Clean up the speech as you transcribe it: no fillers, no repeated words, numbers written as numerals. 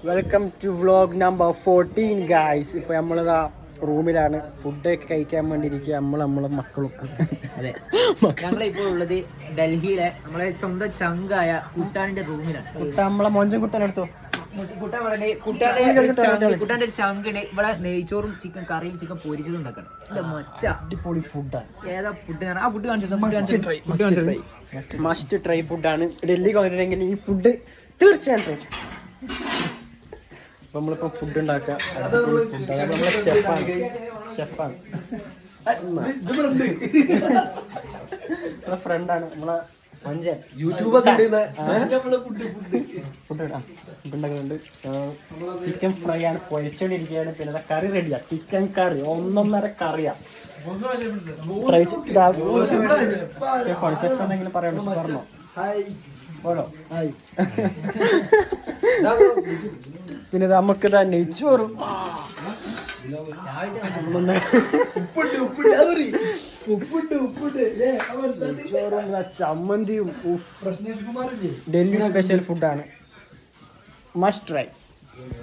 Welcome to vlog number 14 guys. ഇപ്പോൾ നമ്മളിതാ റൂമിലാണ് ഫുഡൊക്കെ കഴിക്കാൻ വേണ്ടി ഇരിക്കുക. നമ്മളെ മക്കളും. അതെ, ഞങ്ങളിപ്പോൾ ഉള്ളത് ഡൽഹിയിലെ നമ്മളെ സ്വന്തം ചങ്കായ കുട്ടാനിന്റെ റൂമിലാണ്. നമ്മളെ മൊഞ്ചൻ കുട്ടനെടുത്തോ. കുട്ടാന്റെ ഒരു ചങ്കിന് ഇവിടെ നെയ്ച്ചോറും ചിക്കൻ കറിയും ചിക്കൻ പൊരിച്ചതും ഉണ്ടാക്കണം. അടിപൊളി ഫുഡാണ്. ഏതാ ഫുഡ്? ആ ഫുഡ് കാണിച്ചത് മസ്റ്റ് ട്രൈ ഫുഡാണ്. ഡൽഹി വന്നിട്ടുണ്ടെങ്കിൽ ഈ ഫുഡ് തീർച്ചയായും ട്രൈ ചെയ്യും. അപ്പം നമ്മളിപ്പോൾ ഫുഡ് ഉണ്ടാക്കുക. നമ്മളെ ഷെഫാണ് നമ്മളെ ഫ്രണ്ടാണ് നമ്മളെ മഞ്ചൻ. യൂട്യൂബൊക്കെ ഫുഡ് ഉണ്ടാക്കുന്നുണ്ട്. ചിക്കൻ ഫ്രൈ ആണ്, പൊരിച്ചോണ്ടിരിക്കുകയാണ്. പിന്നെ കറി റെഡിയാ, ചിക്കൻ കറി 1.5 കറിയാ. ട്രൈ ഷെഫാണ്. ഷെഫ് എന്തെങ്കിലും പറയണോ? പറഞ്ഞോ പോലോ. പിന്നെ നമുക്കിതാ നെയ്ച്ചോറും ചമ്മന്തിയും. ഡൽഹി സ്പെഷ്യൽ ഫുഡാണ്, മസ്റ്റ് ട്രൈ.